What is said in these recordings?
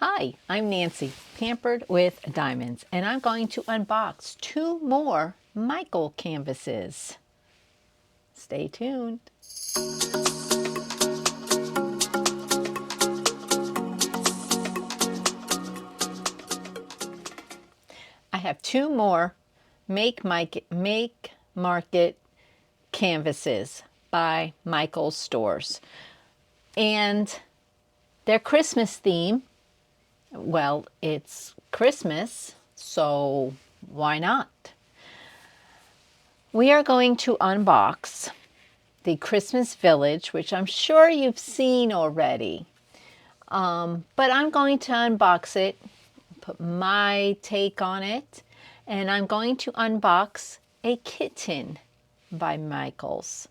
Hi, I'm Nancy, Pampered with Diamonds, and I'm going to unbox 2 more Michael canvases. Stay tuned. I have 2 more Make Market canvases by Michael's stores, and their Christmas theme. Well, it's Christmas, so why not? We are going to unbox the Christmas Village, which I'm sure you've seen already. But I'm going to unbox it, put my take on it, and I'm going to unbox a kitten by Michaels,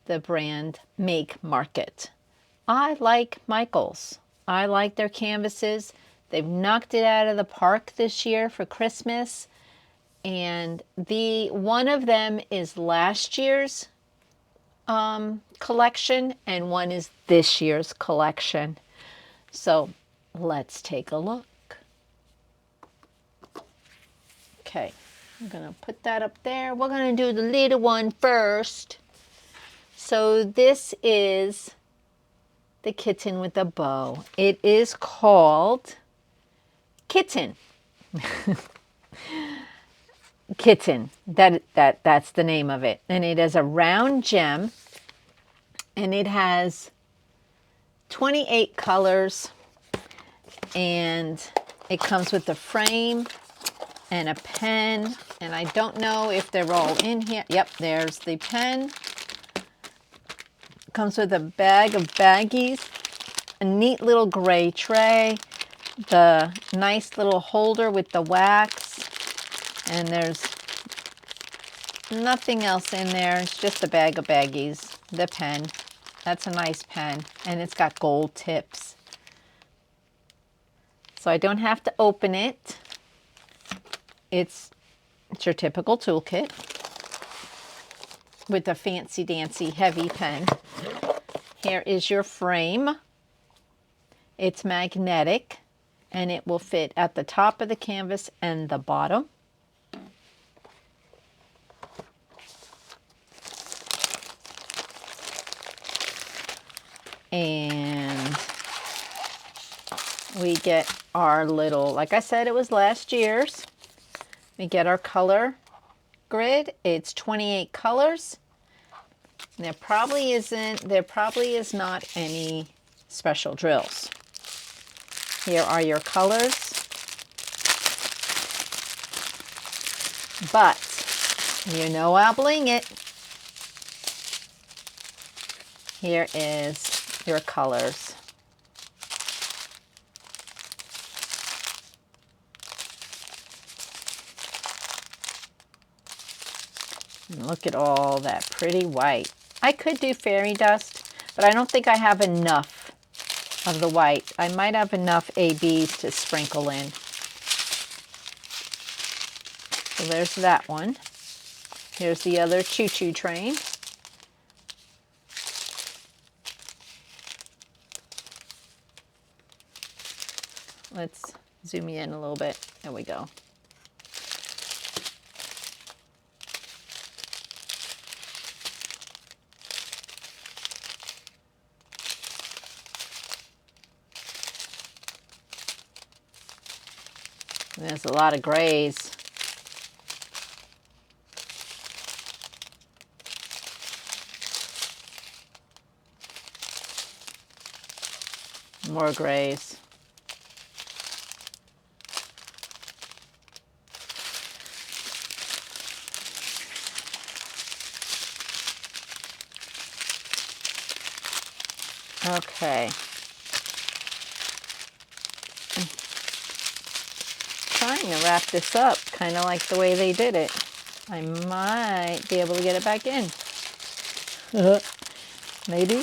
the brand Make Market. I like Michaels. I like their canvases. They've knocked it out of the park this year for Christmas. And one of them is last year's collection, and one is this year's collection. So let's take a look. Okay, I'm going to put that up there. We're going to do the little one first. So this is the kitten with a bow. It is called Kitten. Kitten. That's the name of it. And it is a round gem, and it has 28 colors, and it comes with a frame and a pen, and I don't know if they're all in here. Yep, there's the pen. Comes with a bag of baggies, a neat little gray tray, the nice little holder with the wax, and there's nothing else in there. It's just a bag of baggies, the pen. That's a nice pen, and it's got gold tips. So I don't have to open it. It's your typical toolkit with a fancy dancy heavy pen. Here is your frame. It's magnetic, and it will fit at the top of the canvas and the bottom. And we get our little, like I said, it was last year's. We get our color grid. It's 28 colors. There probably is not any special drills. Here are your colors. But you know I'll bling it. Here is your colors. And look at all that pretty white. I could do fairy dust, but I don't think I have enough of the white. I might have enough ABs to sprinkle in. So there's that one. Here's the other choo-choo train. Let's zoom you in a little bit. There we go. There's a lot of grays. More grays. Okay. Trying to wrap this up kind of like the way they did it. I might be able to get it back in. Maybe.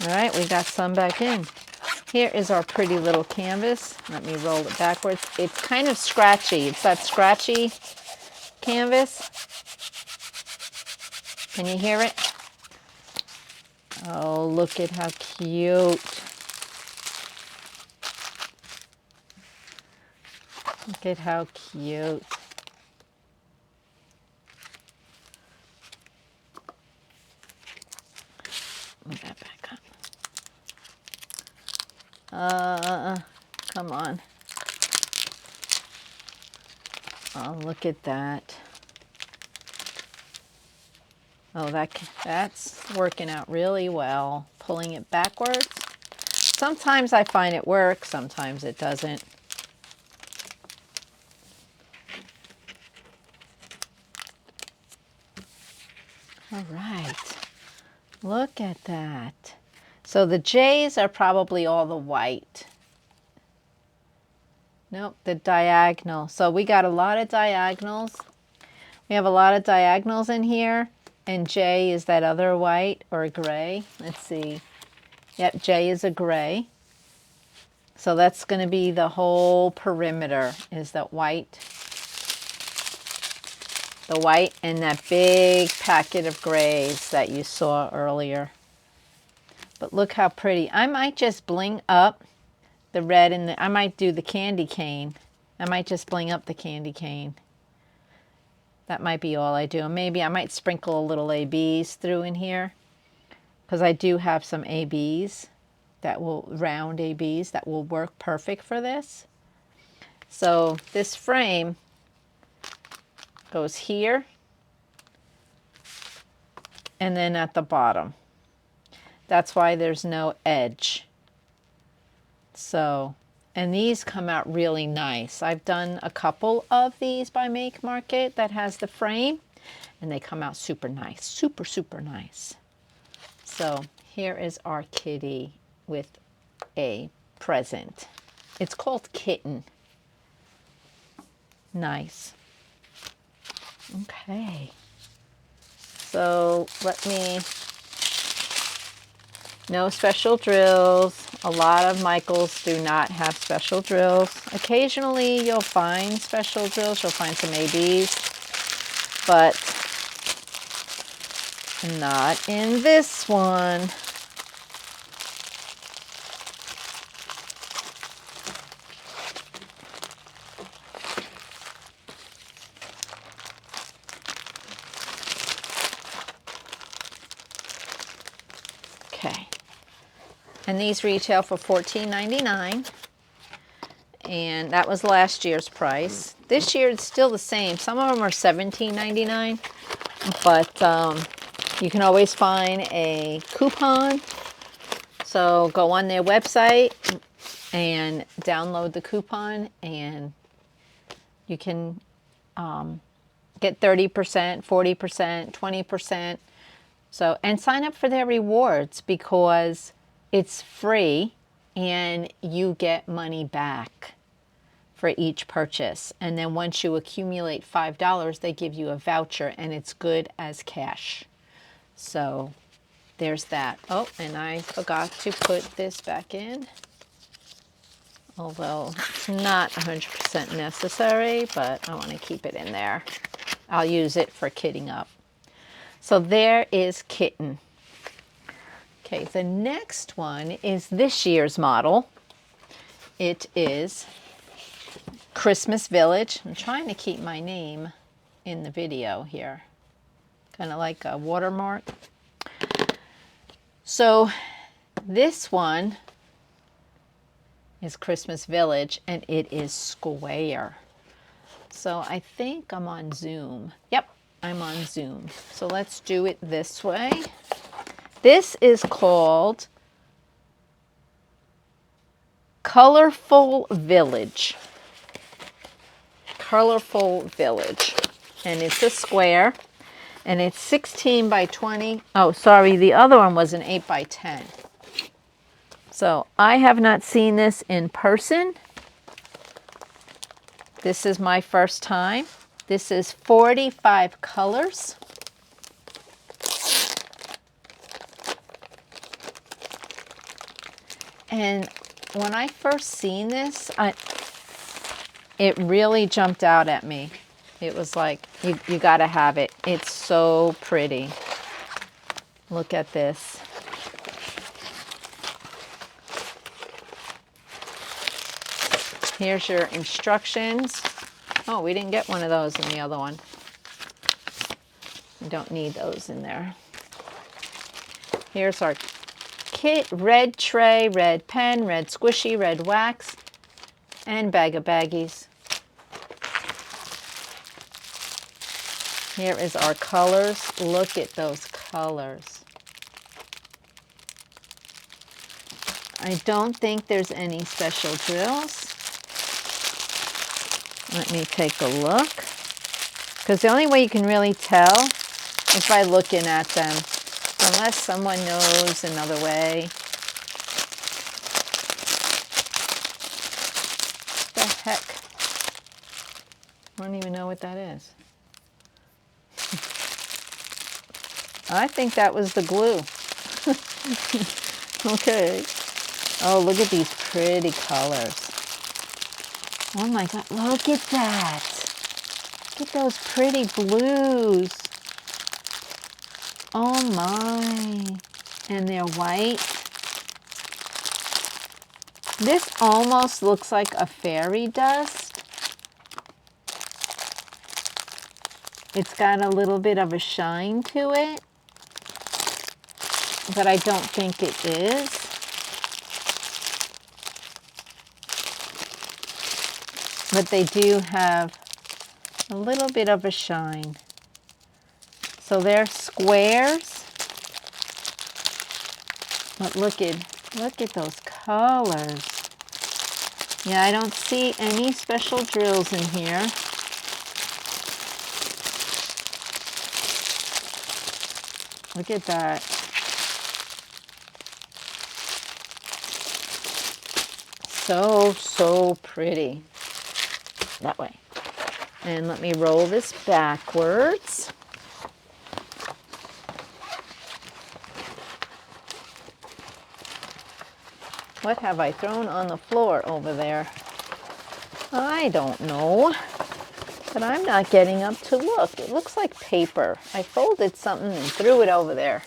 All right, we got some back in. Here is our pretty little canvas. Let me roll it backwards. It's kind of scratchy. It's that scratchy canvas. Can you hear it? Oh, look at how cute. Look at how cute. Move that back up. Come on. Oh, look at that. Oh, that's working out really well. Pulling it backwards. Sometimes I find it works, sometimes it doesn't. All right. Look at that. So the J's are probably all the white. Nope, the diagonal. So we got a lot of diagonals. We have a lot of diagonals in here. And J is that other white or gray. Let's see. Yep, J is a gray. So that's going to be the whole perimeter is that white. The white and that big packet of grays that you saw earlier. But look how pretty. I might just bling up the red and I might do the candy cane. I might just bling up the candy cane. That might be all I do. Maybe I might sprinkle a little ABs through in here because I do have some ABs that will, round ABs that will work perfect for this. So this frame goes here and then at the bottom. That's why there's no edge. So, and these come out really nice. I've done a couple of these by Make Market that has the frame, and they come out super nice, super, super nice. So here is our kitty with a present. It's called Kitten. Nice. Okay. So let me, no special drills. A lot of Michaels do not have special drills. Occasionally you'll find special drills. You'll find some ABs, but not in this one. Okay. And these retail for $14.99, and that was last year's price. This year it's still the same. Some of them are $17.99, but you can always find a coupon. So go on their website and download the coupon, and you can get 30%, 40%, 20%. So, and sign up for their rewards because it's free and you get money back for each purchase. And then once you accumulate $5, they give you a voucher and it's good as cash. So there's that. Oh, and I forgot to put this back in. Although it's not 100% necessary, but I want to keep it in there. I'll use it for kitting up. So there is Kitten. Okay, the next one is this year's model. It is Christmas Village. I'm trying to keep my name in the video here. Kind of like a watermark. So this one is Christmas Village, and it is square. So I think I'm on Zoom. Yep, I'm on Zoom. So let's do it this way. This is called Colorful Village. Colorful Village. And it's a square. And it's 16 by 20. Oh, sorry, the other one was an 8 by 10. So I have not seen this in person. This is my first time. This is 45 colors. And when I first seen this, it really jumped out at me. It was like, you got to have it. It's so pretty. Look at this. Here's your instructions. Oh, we didn't get one of those in the other one. We don't need those in there. Here's our kit: red tray, red pen, red squishy, red wax, and bag of baggies. Here is our colors. Look at those colors. I don't think there's any special drills. Let me take a look. Because the only way you can really tell is by looking at them. Unless someone knows another way. What the heck? I don't even know what that is. I think that was the glue. Okay. Oh, look at these pretty colors. Oh my God, look at that. Look at those pretty blues. Oh my. And they're white. This almost looks like a fairy dust. It's got a little bit of a shine to it, but I don't think it is. But they do have a little bit of a shine. So they're squares. But look at those colors. Yeah, I don't see any special drills in here. Look at that. So pretty. That way. And let me roll this backwards. What have I thrown on the floor over there? I don't know. But I'm not getting up to look. It looks like paper. I folded something and threw it over there.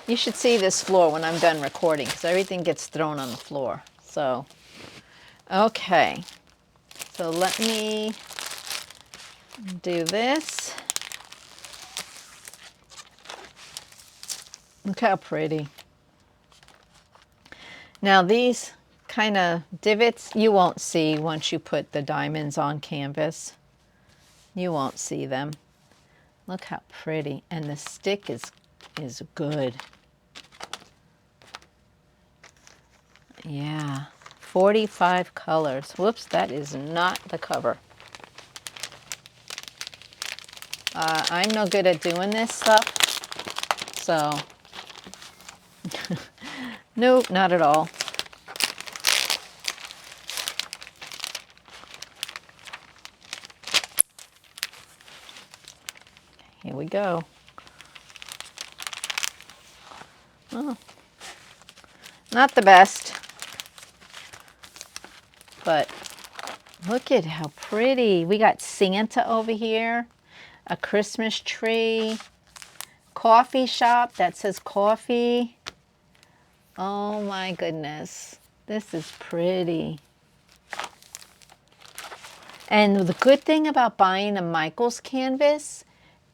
You should see this floor when I'm done recording because everything gets thrown on the floor. So, okay. So let me do this. Look how pretty. Now these kind of divots you won't see once you put the diamonds on canvas. You won't see them. Look how pretty. And the stick is good. Yeah. 45 colors. Whoops, that is not the cover. I'm no good at doing this stuff. So, nope, not at all. Here we go. Oh, not the best, but look at how pretty. We got Santa over here, a Christmas tree, coffee shop that says coffee. Oh my goodness, this is pretty. And the good thing about buying a Michaels canvas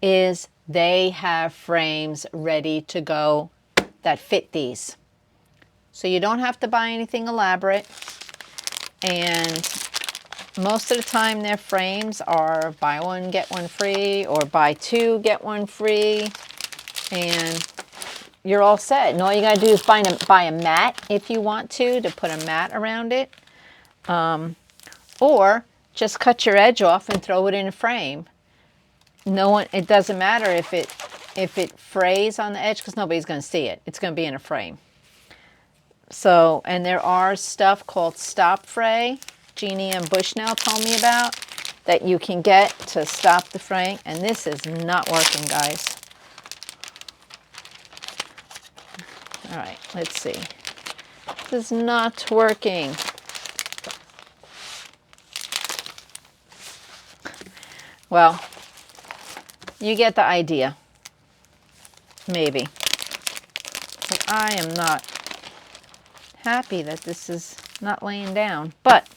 is they have frames ready to go that fit these. So you don't have to buy anything elaborate. And most of the time their frames are buy one, get one free, or buy two, get one free. And you're all set. And all you gotta do is buy a mat if you want to put a mat around it. Or just cut your edge off and throw it in a frame. It doesn't matter if it frays on the edge because nobody's going to see it. It's going to be in a frame. So, and there are stuff called Stop Fray, Jeannie and Bushnell told me about, that you can get to stop the fraying. And this is not working, guys. All right, let's see. This is not working. Well, you get the idea. Maybe. But I am not happy that this is not laying down, but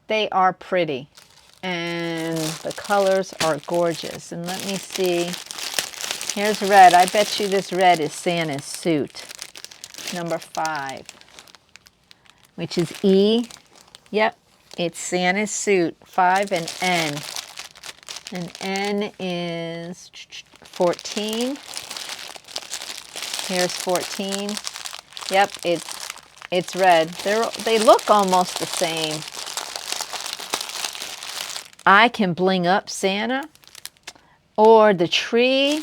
they are pretty. And the colors are gorgeous. And let me see. Here's red. I bet you this red is Santa's suit. Number 5. Which is E. Yep. It's Santa's suit. 5 and N. And N is 14. Here's 14. Yep, it's red. They look almost the same. I can bling up Santa or the tree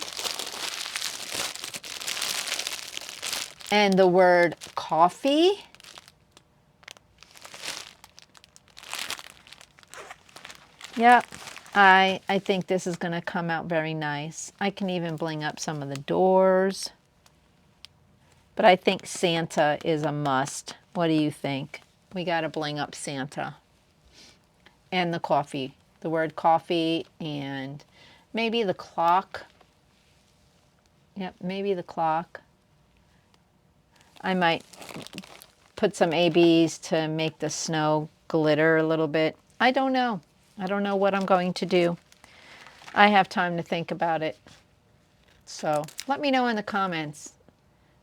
and the word coffee. Yep, I think this is going to come out very nice. I can even bling up some of the doors. But I think Santa is a must. What do you think? We got to bling up Santa. And the coffee. The word coffee and maybe the clock. Yep, maybe the clock. I might put some ABs to make the snow glitter a little bit. I don't know. I don't know what I'm going to do. I have time to think about it. So let me know in the comments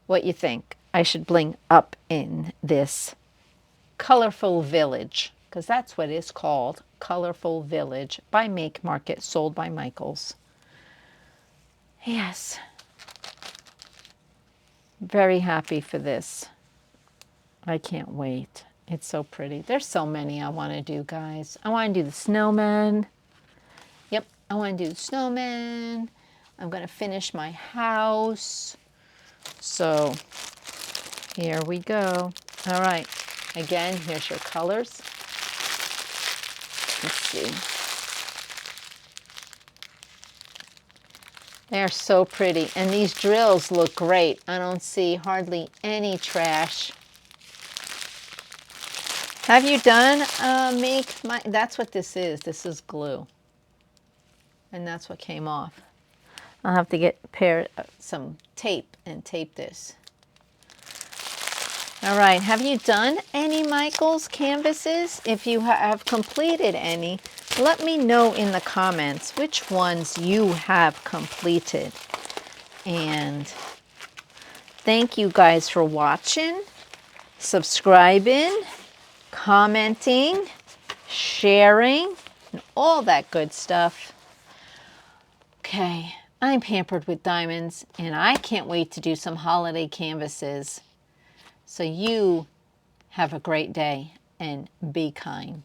what you think I should bling up in this colorful village, because that's what it's called. Colorful Village by Make Market, sold by Michaels. Yes. Very happy for this. I can't wait. It's so pretty. There's so many I want to do, guys. I want to do the snowman. Yep, I want to do the snowman. I'm going to finish my house. So here we go. All right. Again, here's your colors. Let's see. They're so pretty. And these drills look great. I don't see hardly any trash. Have you done that's what this is. This is glue. And that's what came off. I'll have to get some tape and tape this. All right, have you done any Michaels canvases? If you have completed any, let me know in the comments which ones you have completed. And thank you guys for watching, subscribing, commenting, sharing, and all that good stuff. Okay, I'm Pampered with Diamonds, and I can't wait to do some holiday canvases. So you have a great day and be kind.